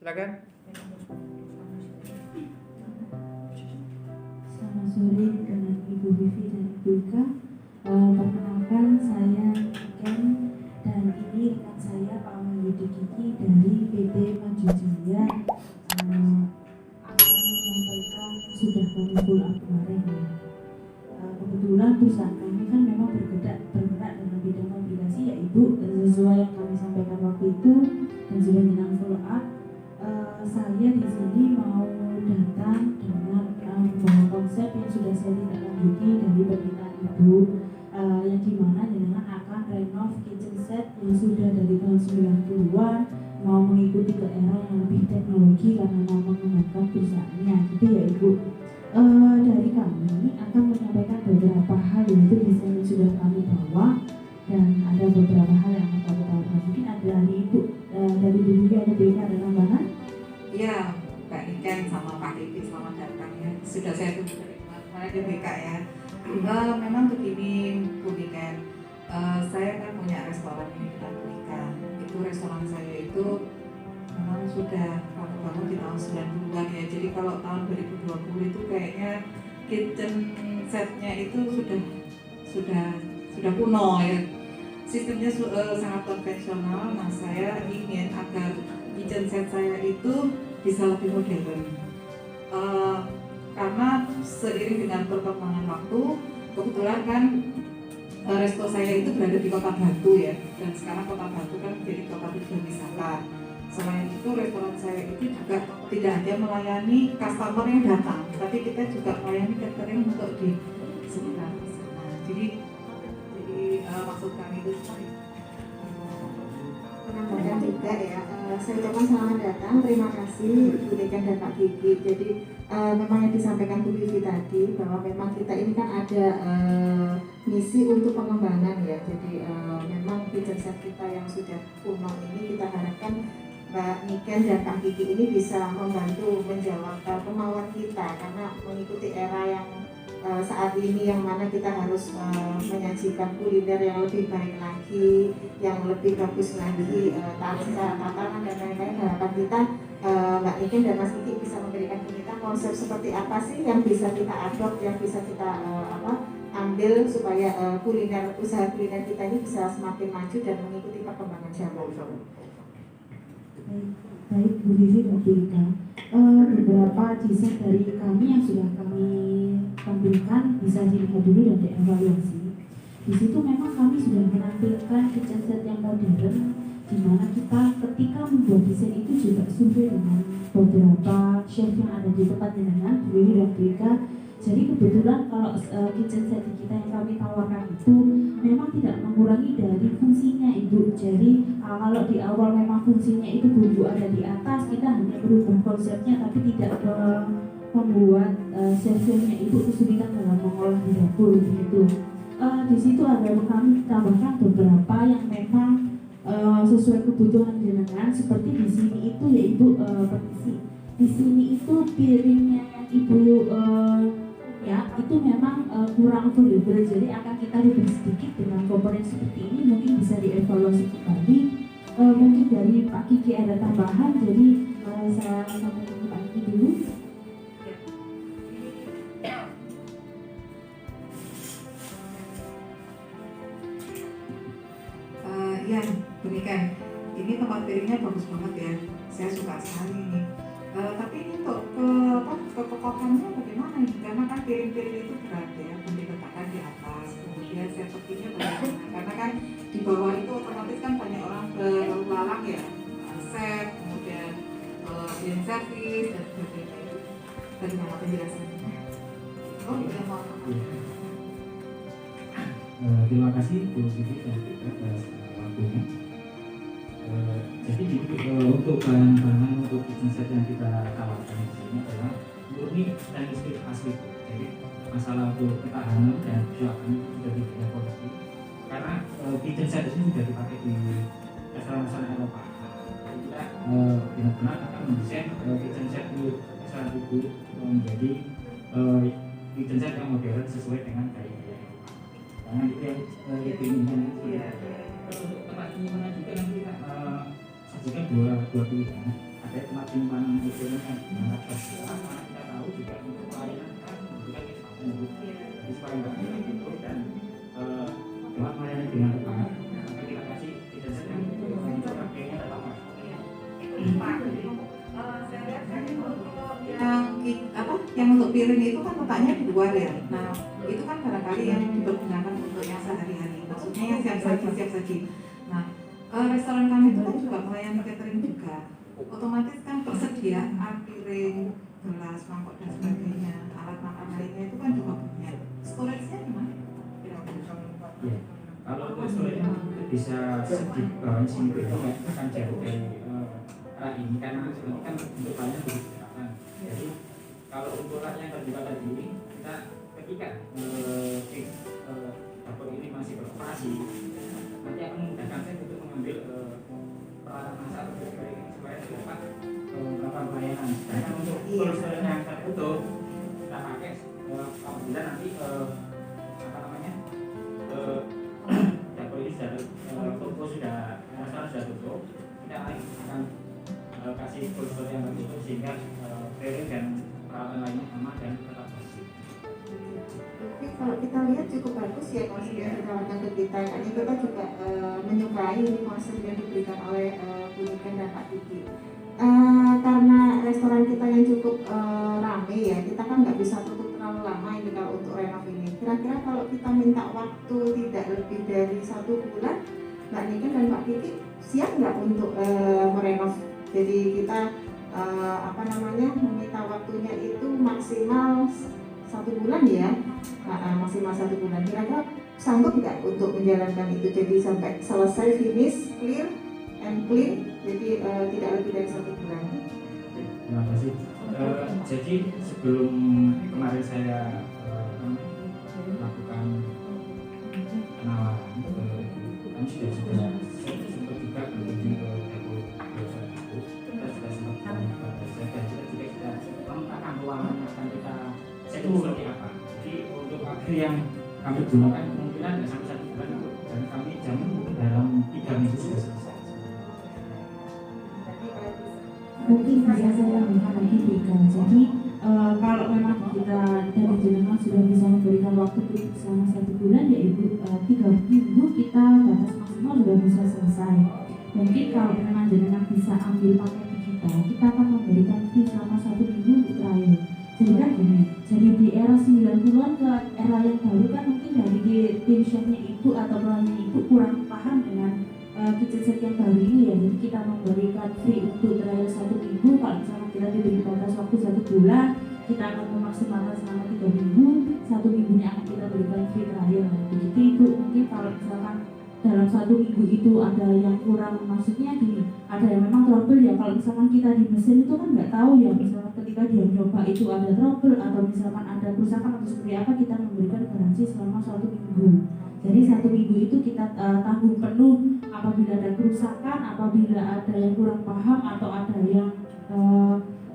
Silakan. Selamat sore dengan Ibu Vivi dan Ibu Ika. Perkenalkan saya Ken dan ini rekan saya Pak Wahyudi Kiki dari PT Maju Jaya akan menyampaikan sudah kami pull up kemarin ya. Kebetulan perusahaan kami kan memang bergerak dalam bidang mobilisasi ya Ibu, sesuai yang kami sampaikan waktu itu dan sudah dinam follow up. Saya di sini mau datang dengan membawa konsep yang sudah saya tindak lanjuti dari permintaan Ibu, yang dimana dengan akan renov kitchen set yang sudah dari tahun 90-an mau mengikuti ke era yang lebih teknologi karena mau mengembangkan perusahaannya gitu ya Ibu. Dari kami akan menyampaikan beberapa hal yaitu desain yang sudah kami bawa dan ada beberapa hal yang akan kami tawarkan. Mungkin ada dari Ibu, dari Ibu juga ada BK ada tambahan? Ya, Mbak Niken sama Pak Kiki selamat datang ya. Sudah saya tunggu dari kemarin di BK ya. Memang begini Bu Niken, saya kan punya restoran ini di Afrika. Itu restoran saya itu memang sudah bangun di tahun 90-an ya. Jadi kalau tahun 2020 itu kayaknya kitchen setnya itu sudah kuno ya. Sistemnya sangat konvensional. Nah, saya ingin agar kitchen set saya itu bisa lebih modern. Karena seiring dengan perkembangan waktu, kebetulan kan resto saya itu berada di Kota Batu ya, dan sekarang Kota Batu kan menjadi kota tujuan wisata. Selain itu restoran saya itu juga tidak hanya melayani customer yang datang, tapi kita juga melayani catering untuk di sekitar sana. Jadi maksud kami itu menambahkan juga ya, saya ucapkan selamat datang, terima kasih Ibu Niken dan Pak Kiki. Jadi memang yang disampaikan Bu Vivi tadi bahwa memang kita ini kan ada misi untuk pengembangan ya. Jadi memang kitchen set kita yang sudah kuno ini kita harapkan Mbak Niken dan Pak Kiki ini bisa membantu menjawab kemauan kita karena mengikuti era yang saat ini yang mana kita harus menyajikan kuliner yang lebih baik lagi, yang lebih bagus lagi, tatanan dan lain-lain. Harapan kita Mbak Niken dan Mas Kiki bisa memberikan kita konsep seperti apa sih yang bisa kita adopt, yang bisa kita ambil supaya usaha kuliner kita ini bisa semakin maju dan mengikuti perkembangan zaman. Baik Bu Vivi dan Bu Ika, beberapa desain dari kami yang sudah kami tampilkan bisa dilihat dulu dan dievaluasi. Di situ memang kami sudah menampilkan kitchen set yang modern, di mana kita ketika membuat desain itu juga survei dengan beberapa chef yang ada di tempat jenengan, Bu Vivi dan Bu Ika. Jadi kebetulan kalau kitchen set kita yang kami tawarkan itu memang tidak mengurangi dari fungsinya Ibu. Jadi kalau di awal memang fungsinya itu bumbu ada di atas, kita hanya berubah konsepnya tapi tidak membuat chef-chefnya itu kesulitan dalam mengolah di dapur begitu. Di situ ada kami tambahkan beberapa yang memang sesuai kebutuhan jenengan. Seperti di sini itu ya Ibu, permisi. Di sini itu piringnya yang Ibu ya itu memang kurang available, jadi akan kita rubah sedikit dengan komponen seperti ini. Mungkin bisa dievaluasi kembali. Mungkin dari Pak Kiki ada tambahan, jadi saya sampaikan Pak Kiki dulu. Ya, berikan. Ini tempat piringnya bagus banget ya. Saya suka sekali ini. Tapi ini untuk kekokohannya bagaimana ini? Karena kan piring-piring itu berat ya, diletakkan di atas. Kemudian sepertinya bagaimana? Karena kan di bawah itu otomatis kan banyak orang berlalu lalang ya, chef, kemudian cleaning service dan sebagainya itu. Bagaimana penjelasannya? Oh, iya, mau. Terima kasih Bu Vivi dan atas waktunya. Jadi untuk bahan-bahan untuk kitchen set yang kita tawarkan di sini adalah murni stainless steel asli. Jadi masalah untuk ketahanan dan kecuali itu sudah tidak ada polisi. Karena kitchen set ini sudah dipakai di restoran-restoran Eropa. Jadi kita benar-benar akan mendesain kitchen set di restoran itu menjadi kitchen set yang modern sesuai dengan gaya Eropa. Karena itu yang diinginkan untuk tempat penyimpanan juga nanti kita sajikan dua pilihan. ada kemajuan ekonomi yang dimana kita tahu juga untuk pelayanan kan membutuhkan kesempatan jadi supaya nggak gitu dan dalam melayani dengan tepat kita kasih ijazah yang untuk KPI-nya tetap masuk. Saya lihat kan yang untuk piring itu kan letaknya di luar ya. Nah itu kan barangkali yang dipergunakan untuk yang sehari-hari, maksudnya yang siap saji. Nah restoran kami itu kan juga melayani catering juga. Otomatis kan persediaan piring, gelas, mangkok dan sebagainya, alat makan lainnya itu kan juga punya. Storage-nya gimana? Ya, kalau untuk storage itu bisa di sini itu akan jauh dari ini karena ini kan untuk banyak kebutuhan. Jadi kalau untuk rak yang terbuka tadi kita ketika dapur ini masih beroperasi nanti akan memudahkan saya untuk mengambil peralatan masak supaya dapat melakukan pelayanan. Karena untuk storage yang tertutup kita pakai apabila nanti dapur ini sudah tutup kita akan kasih storage yang tertutup sehingga piring dan peralatan lainnya aman dan tetap bersih. Tapi kalau kita lihat cukup bagus ya konsep yang ditawarkan ke kita. Ini kita juga menyukai konsep yang diberikan oleh Bu Niken dan Pak Kiki. Karena restoran kita yang cukup rame ya, kita kan nggak bisa tutup terlalu lama ini kalau untuk renov ini. Kira-kira kalau kita minta waktu tidak lebih dari 1 bulan, Mbak Niken dan Pak Kiki siap nggak untuk merenov? Jadi kita meminta waktunya itu maksimal 1 bulan ya, maksimal 1 bulan. Kira-kira sanggup nggak untuk menjalankan itu? Jadi sampai selesai finish, clear and clean. Jadi tidak lebih dari 1 bulan. Terima kasih. Jadi sebelum kemarin saya melakukan penawaran, kami sudah sempat juga berkunjung ke dapur perusahaan itu. Kita sudah sempat pada saya dan kita juga sudah memetakan ruangan yang akan kita set seperti apa. Jadi untuk akhir yang kami gunakan kemungkinan nggak sampai 1 bulan dan kami jamin dalam 3 minggu sudah selesai. Mungkin bisa saya lagi berikan. Jadi kalau memang kita dari jenengan sudah bisa memberikan waktu selama 1 bulan, yaitu 3 minggu kita batas maksimal sudah bisa selesai. Mungkin kalau memang jenengan bisa ambil paket kita akan memberikan fee selama 1 minggu untuk trial. Sehingga gini, jadi di era 90-an ke era yang baru kan mungkin dari tim chefnya itu atau pelayannya itu kurang paham dengan kitchen set yang baru ini ya. Jadi kita memberikan free untuk trial 1 minggu. Kalau misalnya kita diberi batas waktu 1 bulan, kita akan memaksimalkan selama 3 minggu. 1 minggunya akan kita berikan free trial. Jadi itu mungkin kalau misalkan dalam 1 minggu itu ada yang kurang, maksudnya gini, ada yang memang trouble ya. Kalau misalkan kita di mesin itu kan nggak tahu ya, misalkan ketika dia coba itu ada trouble atau misalkan ada kerusakan atau seperti apa, kita memberikan garansi selama 1 minggu. Jadi 1 minggu itu kita tanggung penuh apabila ada kerusakan, apabila ada yang kurang paham atau ada yang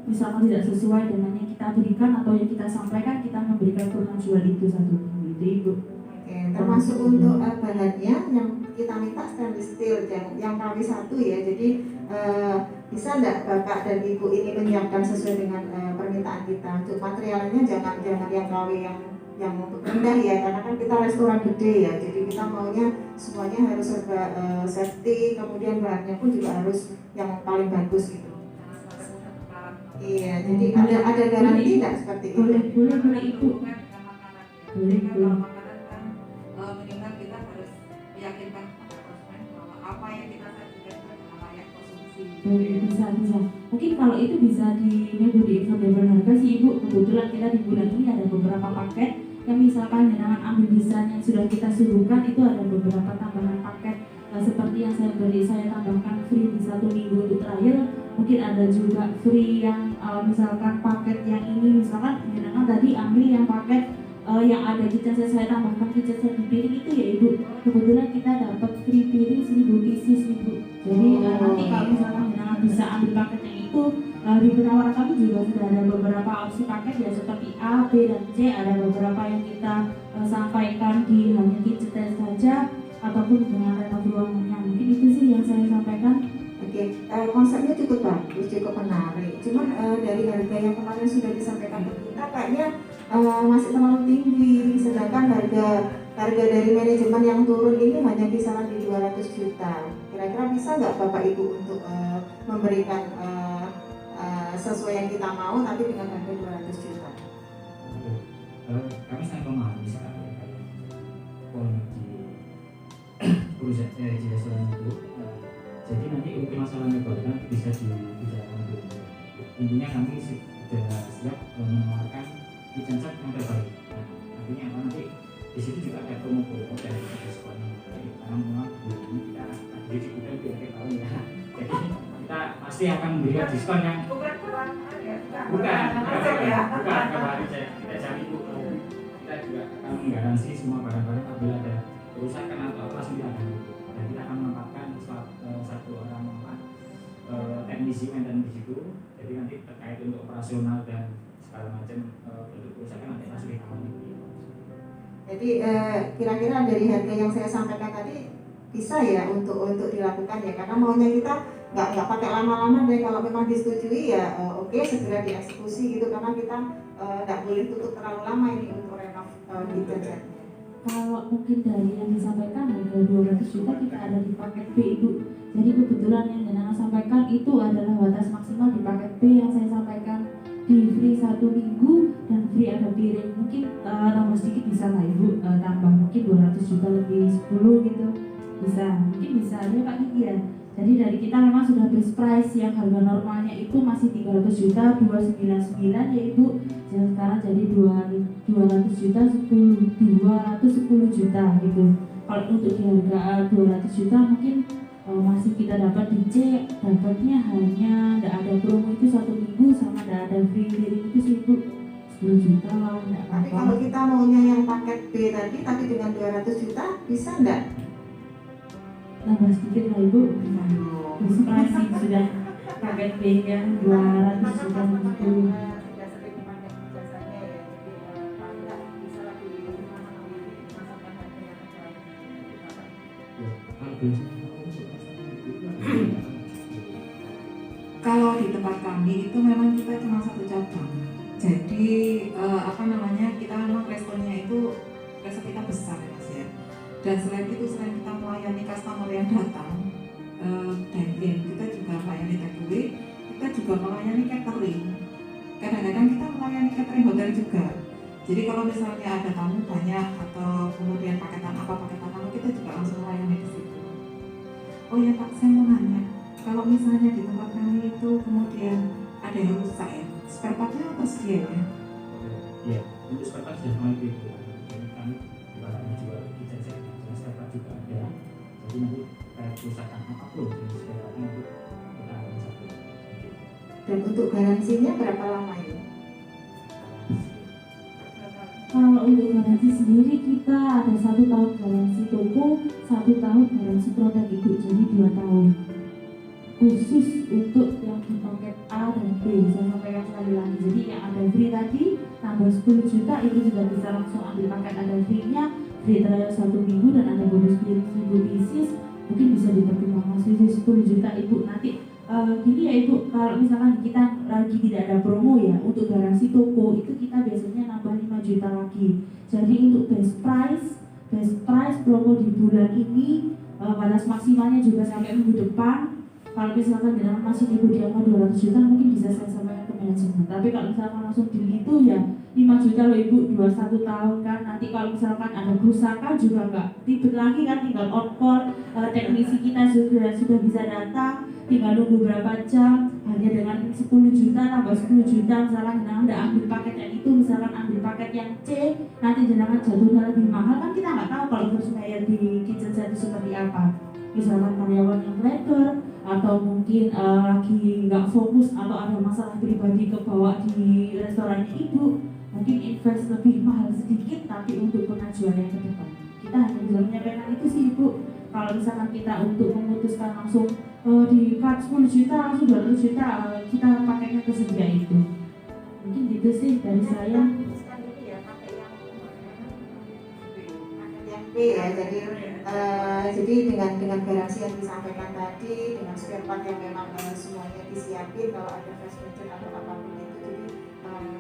misalkan tidak sesuai dengan yang kita berikan atau yang kita sampaikan, kita memberikan pengajuan itu 1 minggu itu Ibu. Oke, termasuk untuk bahannya yang kita minta stainless steel yang KW1 ya. Jadi bisa enggak Bapak dan Ibu ini menyiapkan sesuai dengan permintaan kita? Untuk materialnya jangan yang KW yang rendah ya, karena kan kita restoran gede ya. Jadi kita maunya semuanya harus serba safety, kemudian bahannya pun juga harus yang paling bagus gitu. Iya, jadi ada garansi enggak seperti itu? Boleh Ibu. Boleh. Minimal kita harus meyakinkan kepada konsumen bahwa apa yang kita sajikan adalah layak konsumsi. Bisa. Mungkin kalau itu bisa di affordable harga sih Ibu. Kebetulan kita di bulan ini ada beberapa paket yang misalkan dengan ambil desain yang sudah kita suruhkan, itu ada beberapa tambahan paket seperti yang saya tambahkan free di 1 minggu untuk trial. Mungkin ada juga free yang misalkan paket yang ini, misalkan dengan tadi ambil yang paket yang ada kitchen set, saya tambahkan kitchen set di piring itu ya Ibu. Kebetulan kita dapat free piring 1000 pieces Ibu. Jadi nanti kalau misalkan jenengan bisa ambil paket yang itu, di penawaran kami juga sudah ada beberapa opsi paket ya, seperti A, B, dan C. Ada beberapa yang kita sampaikan di hanya kitchen set saja ataupun dengan renov ruangannya. Mungkin itu sih yang saya sampaikan. Oke, konsepnya cukup bagus, cukup menarik. Cuman dari harga yang kemarin sudah disampaikan ke kita kayaknya masih terlalu tinggi. Sedangkan harga dari manajemen yang turun ini hanya kisaran di 200 juta. Kira-kira bisa nggak Bapak Ibu untuk memberikan sesuai yang kita mau tapi dengan harga 200 juta? Kami sangat memahami sekali kondisi perusahaan di restoran itu. Jadi nanti untuk masalah metode nanti bisa dibicarakan dulu. Intinya kami sudah siap menawarkan kitchen set yang terbaik. Nah, artinya apa, nanti di situ juga ada promo-promo dan diskon yang baik. Karena memang ini kita tadi juga di akhir tahun ya. Jadi kita pasti akan memberikan diskon yang bukan kita jamin Bu. Kita juga akan menggaransi semua barang-barang apabila ada kerusakan atau apa langsung diadaan. Dan kita akan menempatkan satu orang teknisi maintenance di situ. Jadi nanti terkait untuk operasional dan segala macam untuk kerusakan nanti langsung ditangani. Jadi kira-kira dari harga yang saya sampaikan tadi bisa ya untuk dilakukan ya, karena maunya kita nggak pakai lama-lama deh. Kalau memang disetujui ya oke, segera dieksekusi gitu, karena kita nggak boleh tutup terlalu lama ini untuk renov kitchen setnya. Kalau mungkin dari yang disampaikan harga 200 juta kita ada di paket B itu. Jadi kebetulan yang Jenana sampaikan itu adalah batas maksimal di paket B yang saya sampaikan, di free 1 minggu dan free ada piring. Mungkin tambah sedikit bisa lah Ibu, tambah mungkin 200 juta lebih 10 gitu bisa, mungkin bisa aja Kak Kiki ya. Jadi dari kita memang sudah base price yang harga normalnya itu masih 300 juta 299 ya Ibu. Dan sekarang jadi 200 juta 210 juta gitu. Kalau untuk di harga 200 juta mungkin masih kita dapat dicek, dapatnya hanya tidak ada promo itu 1 minggu sama tidak ada free piring itu sih Ibu, 10 juta lah tidak Tapi apa-apa. kalau kita maunya yang paket B tadi tapi dengan 200 juta bisa enggak? Tambah sedikit lah Ibu. Inspirasi sudah paket B yang 200 juta 10. Tidak sering memakai jasanya ya, jadi paling nggak bisa lagi di rumah memasarkan harga yang terbaik. Kalau di tempat kami itu memang kita cuma satu cabang. Jadi kita memang restonya itu resto kita besar ya Mas ya. Dan selain itu, selain kita melayani customer yang datang dine-in, kita juga melayani takeaway, kita juga melayani catering. Kadang-kadang kita melayani catering hotel juga. Jadi kalau misalnya ada tamu banyak atau kemudian paketan apa kita juga langsung melayani di situ. Oh ya Pak, saya mau nanya, kalau misalnya di tempat kami itu kemudian ada yang rusak ya, spare partnya apa sedia ya? Iya, untuk spare part sudah mulai itu. Jadi kami barangnya juga kitchen set, spare part juga ada. Jadi nanti kerusakan apapun jenis spare partnya itu kita akan satu. Dan untuk garansinya berapa lama ini? Kalau untuk garansi sendiri kita ada 1 tahun garansi toko, 1 tahun garansi produk Ibu, jadi 2 tahun. Khusus untuk yang di paket A dan B, saya sampaikan sekali lagi. Jadi yang ada free tadi tambah 10 juta itu sudah bisa langsung ambil paket ada free-nya, free trial 1 minggu dan ada bonus piring 1000 pieces. Mungkin bisa dipertimbangkan 10 juta Ibu nanti. Gini ya Ibu, kalau misalkan kita lagi tidak ada promo ya, untuk garansi toko itu kita biasanya nambah 5 juta lagi. Jadi untuk best price promo di bulan ini batas maksimalnya juga sampai minggu depan. Kalau misalkan dengan masih Ibu di angka 200 juta mungkin bisa saya sampaikan ke manajemen. Tapi kalau misalkan langsung di itu ya 5 juta loh Ibu, 21 tahun kan. Nanti kalau misalkan ada kerusakan juga nggak ribet lagi kan, tinggal on call, teknisi kita sudah bisa datang, tinggal nunggu berapa jam. Hanya dengan 10 juta tambah 10 juta misalkan Anda ambil paket yang itu, misalkan ambil paket yang C, nanti jangan jatuhnya lebih mahal kan, kita nggak tahu kalau harus bayar di kitchen set itu seperti apa. Misalkan karyawan yang letter atau mungkin lagi nggak fokus atau ada masalah pribadi kebawa di restorannya Ibu, mungkin invest lebih mahal sedikit tapi untuk pengajuan yang ke depan. Kita hanya bisa menyampaikan itu sih Ibu. Kalau misalkan kita untuk memutuskan langsung di cut 10 juta langsung 200 juta, kita pakainya tersedia itu. Mungkin gitu sih dari saya. Pakai yang B ya, jadi Jadi dengan garansi yang disampaikan tadi, dengan spare part yang memang semuanya disiapin, kalau ada flash measure atau apapun itu, jadi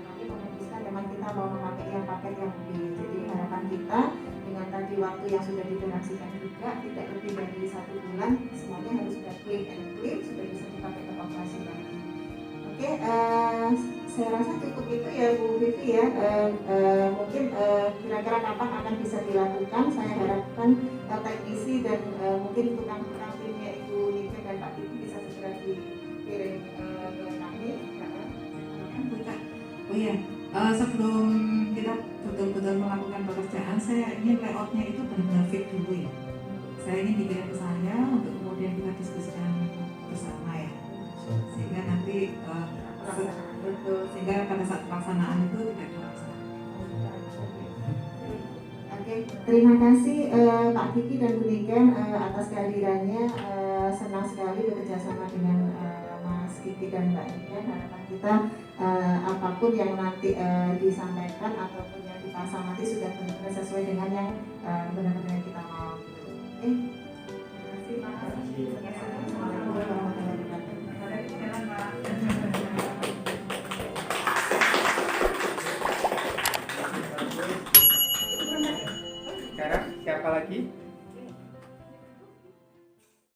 kami memutuskan memang kita mau memakai yang paket yang B. Jadi harapan kita dengan tadi waktu yang sudah digarasikan juga tidak lebih dari 1 bulan, semuanya harus sudah clean and clear, sudah bisa dipakai ke operasi lagi. Oke, saya rasa cukup itu ya Bu Vivi ya. Mungkin kira-kira kapan akan bisa dilakukan, saya harapkan teknisi dan mungkin tukang-tukang timnya Ibu Nika dan Pak Diki bisa segera dikirim ke kami. Oh iya, sebelum kita betul-betul melakukan pekerjaan, saya ingin layoutnya itu benar-benar fit dulu ya. Saya ingin dikirim ke saya untuk kemudian kita diskusikan bersama ya, sehingga nanti betul, sehingga pada saat pelaksanaan itu tidak terlaksana. Oke, terima kasih Pak Diki dan Bu Niken atas kehadirannya. Senang sekali bekerja sama dengan Mas Diki dan Mbak Niken. Harapan kita apapun yang nanti disampaikan ataupun yang dipasang nanti sudah benar-benar sesuai dengan yang benar-benar kita mau. Oke, terima kasih Pak. Assalamualaikum warahmatullahi wabarakatuh. Sekarang siapa lagi?